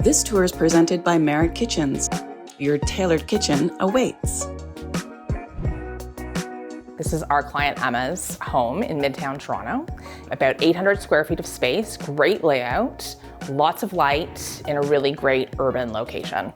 This tour is presented by Merit Kitchens. Your tailored kitchen awaits. This is our client Emma's home in midtown Toronto. About 800 square feet of space, great layout, lots of light in a really great urban location.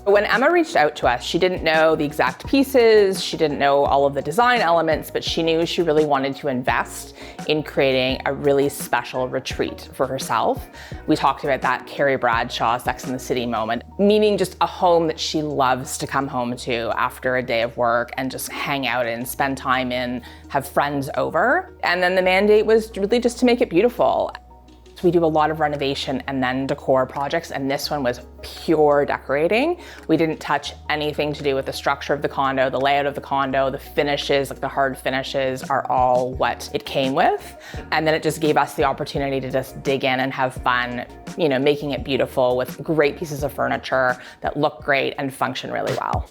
When Emma reached out to us, she didn't know the exact pieces, she didn't know all of the design elements, but she knew she really wanted to invest in creating a really special retreat for herself. We talked about that Carrie Bradshaw Sex and the City moment, meaning just a home that she loves to come home to after a day of work and just hang out in, spend time in, have friends over. And then the mandate was really just to make it beautiful. We do a lot of renovation and then decor projects, and this one was pure decorating. We didn't touch anything to do with the structure of the condo, the layout of the condo, the finishes, like the hard finishes are all what it came with. And then it just gave us the opportunity to just dig in and have fun, you know, making it beautiful with great pieces of furniture that look great and function really well.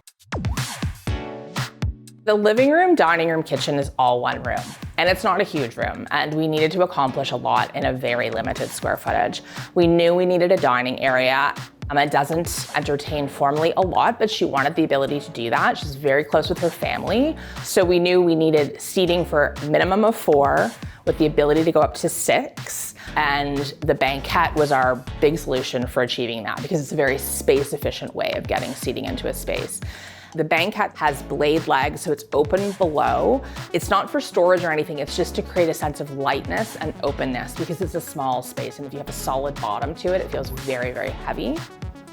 The living room, dining room, kitchen is all one room. And it's not a huge room, and we needed to accomplish a lot in a very limited square footage. We knew we needed a dining area. Emma doesn't entertain formally a lot, but she wanted the ability to do that. She's very close with her family. So we knew we needed seating for a minimum of 4 with the ability to go up to 6. And the banquette was our big solution for achieving that because it's a very space efficient way of getting seating into a space. The banquette has blade legs, so it's open below. It's not for storage or anything, it's just to create a sense of lightness and openness because it's a small space, and if you have a solid bottom to it, it feels very, very heavy.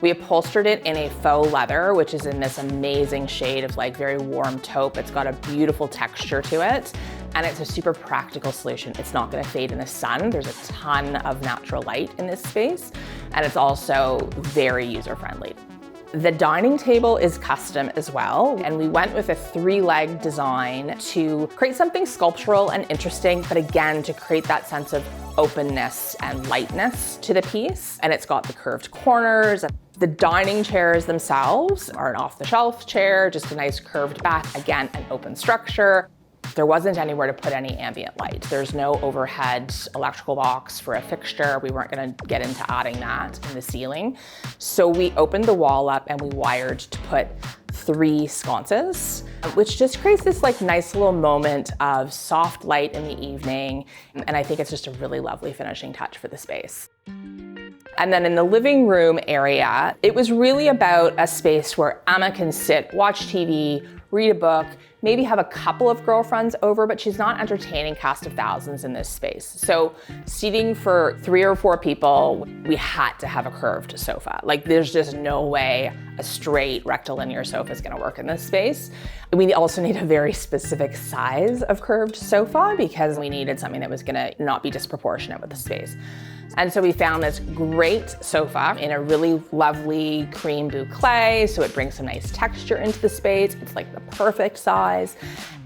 We upholstered it in a faux leather, which is in this amazing shade of like very warm taupe. It's got a beautiful texture to it, and it's a super practical solution. It's not gonna fade in the sun. There's a ton of natural light in this space, and it's also very user-friendly. The dining table is custom as well, and we went with a 3-leg design to create something sculptural and interesting, but again, to create that sense of openness and lightness to the piece. And it's got the curved corners. The dining chairs themselves are an off-the-shelf chair, just a nice curved back, again, an open structure. There wasn't anywhere to put any ambient light. There's no overhead electrical box for a fixture. We weren't gonna get into adding that in the ceiling. So we opened the wall up and we wired to put 3 sconces, which just creates this like nice little moment of soft light in the evening. And I think it's just a really lovely finishing touch for the space. And then in the living room area, it was really about a space where Emma can sit, watch TV, read a book, maybe have a couple of girlfriends over, but she's not entertaining cast of thousands in this space. So seating for 3 or 4 people, we had to have a curved sofa. Like there's just no way a straight rectilinear sofa is gonna work in this space. We also need a very specific size of curved sofa because we needed something that was gonna not be disproportionate with the space. And so we found this great sofa in a really lovely cream boucle, so it brings some nice texture into the space. It's like the perfect size,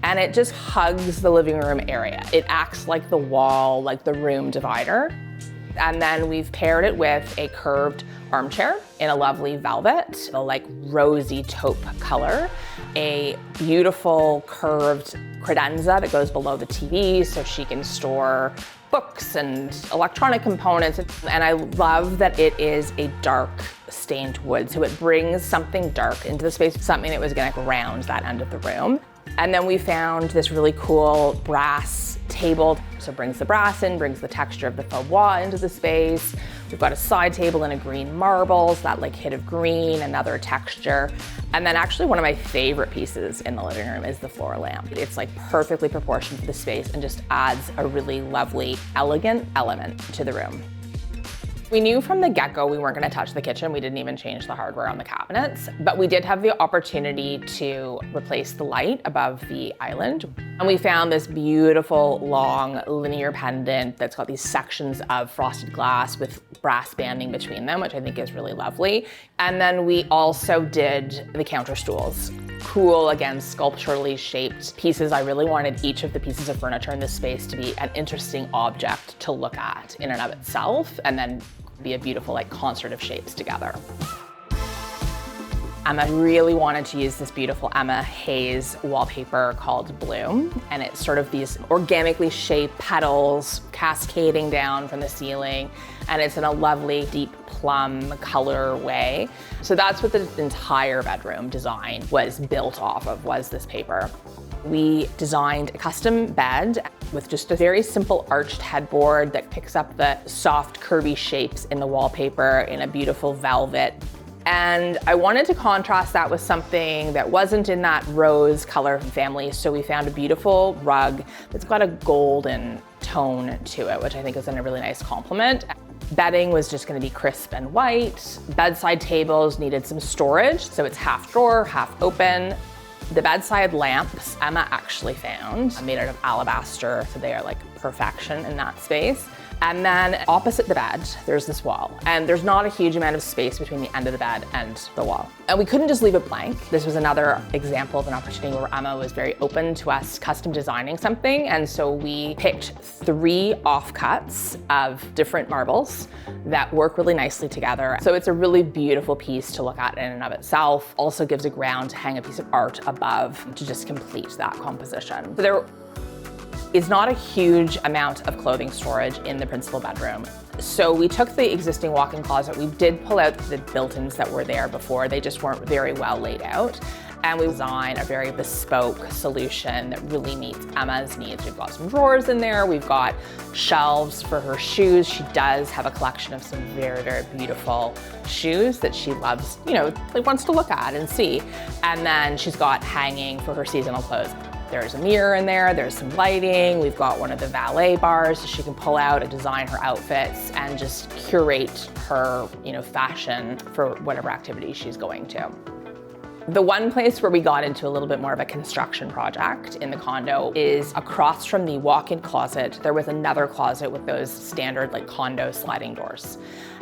and it just hugs the living room area. It acts like the wall, like the room divider. And then we've paired it with a curved armchair in a lovely velvet, a like rosy taupe color, a beautiful curved credenza that goes below the TV so she can store books and electronic components. And I love that it is a dark stained wood. So it brings something dark into the space, something that was gonna ground that end of the room. And then we found this really cool brass table. So it brings the brass in, brings the texture of the faux bois into the space. We've got a side table in a green marble, so that like hit of green, another texture. And then actually one of my favorite pieces in the living room is the floor lamp. It's like perfectly proportioned for the space and just adds a really lovely, elegant element to the room. We knew from the get-go we weren't gonna touch the kitchen. We didn't even change the hardware on the cabinets, but we did have the opportunity to replace the light above the island. And we found this beautiful, long, linear pendant that's got these sections of frosted glass with brass banding between them, which I think is really lovely. And then we also did the counter stools. Cool, again, sculpturally shaped pieces. I really wanted each of the pieces of furniture in this space to be an interesting object to look at in and of itself, and then be a beautiful like concert of shapes together. Emma really wanted to use this beautiful Emma Hayes wallpaper called Bloom, and it's sort of these organically shaped petals cascading down from the ceiling, and it's in a lovely deep plum color way. So that's what the entire bedroom design was built off of, was this paper. We designed a custom bed with just a very simple arched headboard that picks up the soft curvy shapes in the wallpaper in a beautiful velvet. And I wanted to contrast that with something that wasn't in that rose color family, so we found a beautiful rug that's got a golden tone to it, which I think is a really nice complement. Bedding was just gonna be crisp and white. Bedside tables needed some storage, so it's half drawer, half open. The bedside lamps Emma actually found, made out of alabaster, so they are like perfection in that space. And then opposite the bed, there's this wall. And there's not a huge amount of space between the end of the bed and the wall. And we couldn't just leave it blank. This was another example of an opportunity where Emma was very open to us custom designing something. And so we picked 3 offcuts of different marbles that work really nicely together. So it's a really beautiful piece to look at in and of itself. Also gives a ground to hang a piece of art above to just complete that composition. So there is not a huge amount of clothing storage in the principal bedroom. So we took the existing walk-in closet. We did pull out the built-ins that were there before. They just weren't very well laid out. And we designed a very bespoke solution that really meets Emma's needs. We've got some drawers in there. We've got shelves for her shoes. She does have a collection of some very, very beautiful shoes that she loves, like wants to look at and see. And then she's got hanging for her seasonal clothes. There's a mirror in there, there's some lighting, we've got one of the valet bars so she can pull out and design her outfits and just curate her, fashion for whatever activity she's going to. The one place where we got into a little bit more of a construction project in the condo is across from the walk-in closet. There was another closet with those standard condo sliding doors.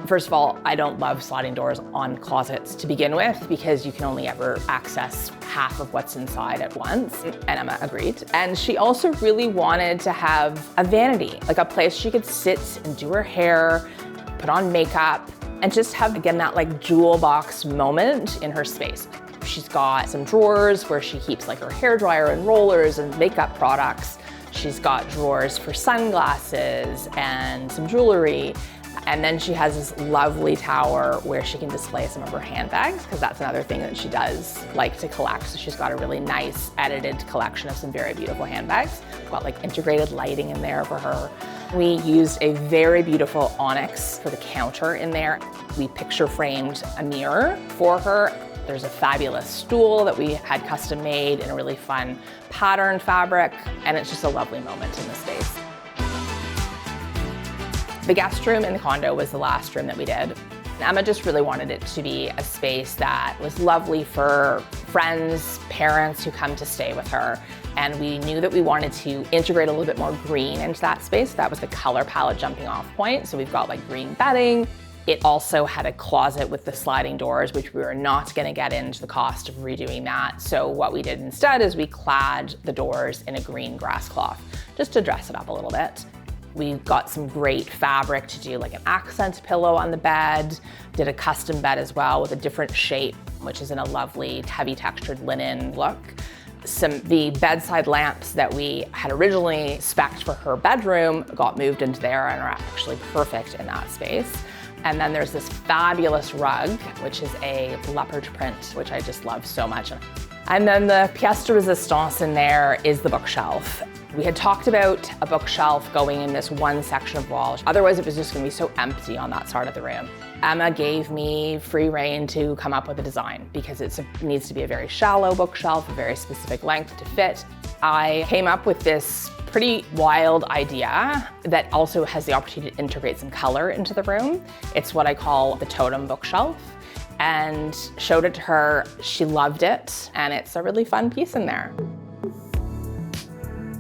First of all, I don't love sliding doors on closets to begin with because you can only ever access half of what's inside at once, and Emma agreed. And she also really wanted to have a vanity, like a place she could sit and do her hair, put on makeup, and just have, again, that jewel box moment in her space. She's got some drawers where she keeps her hairdryer and rollers and makeup products. She's got drawers for sunglasses and some jewelry. And then she has this lovely tower where she can display some of her handbags, because that's another thing that she does like to collect. So she's got a really nice edited collection of some very beautiful handbags. We've got integrated lighting in there for her. We used a very beautiful onyx for the counter in there. We picture framed a mirror for her. There's a fabulous stool that we had custom made in a really fun pattern fabric, and it's just a lovely moment in the space. The guest room in the condo was the last room that we did. Emma just really wanted it to be a space that was lovely for friends, parents who come to stay with her. And we knew that we wanted to integrate a little bit more green into that space. That was the color palette jumping off point. So we've got green bedding. It also had a closet with the sliding doors, which we were not gonna get into the cost of redoing that. So what we did instead is we clad the doors in a green grass cloth, just to dress it up a little bit. We got some great fabric to do an accent pillow on the bed, did a custom bed as well with a different shape, which is in a lovely heavy textured linen look. The bedside lamps that we had originally spec'd for her bedroom got moved into there and are actually perfect in that space. And then there's this fabulous rug, which is a leopard print, which I just love so much. And then the pièce de résistance in there is the bookshelf. We had talked about a bookshelf going in this one section of wall. Otherwise, it was just gonna be so empty on that side of the room. Emma gave me free rein to come up with a design because it needs to be a very shallow bookshelf, a very specific length to fit. I came up with this pretty wild idea that also has the opportunity to integrate some color into the room. It's what I call the totem bookshelf, and showed it to her. She loved it, and it's a really fun piece in there.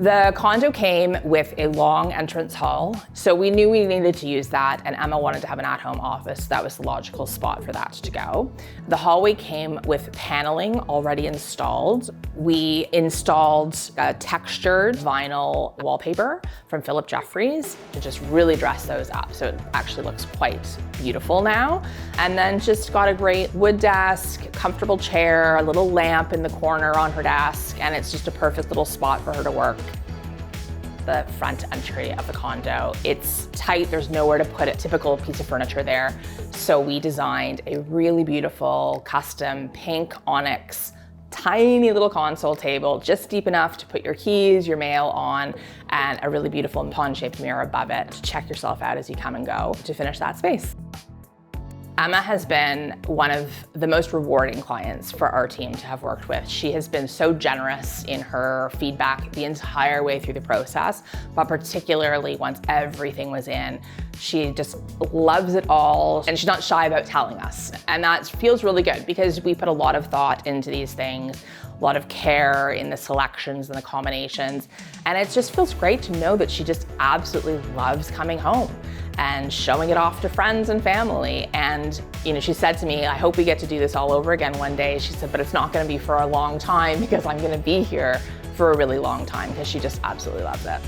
The condo came with a long entrance hall, so we knew we needed to use that, and Emma wanted to have an at-home office. That was the logical spot for that to go. The hallway came with paneling already installed. We installed textured vinyl wallpaper from Philip Jeffries to just really dress those up, so it actually looks quite beautiful now. And then just got a great wood desk, comfortable chair, a little lamp in the corner on her desk, and it's just a perfect little spot for her to work. The front entry of the condo, it's tight, there's nowhere to put a typical piece of furniture there. So we designed a really beautiful custom pink onyx, tiny little console table, just deep enough to put your keys, your mail on, and a really beautiful pond-shaped mirror above it to check yourself out as you come and go to finish that space. Emma has been one of the most rewarding clients for our team to have worked with. She has been so generous in her feedback the entire way through the process, but particularly once everything was in, she just loves it all, and she's not shy about telling us. And that feels really good because we put a lot of thought into these things, a lot of care in the selections and the combinations, and it just feels great to know that she just absolutely loves coming home and showing it off to friends and family. And she said to me, I hope we get to do this all over again one day. She said, but it's not gonna be for a long time because I'm gonna be here for a really long time, because she just absolutely loves it.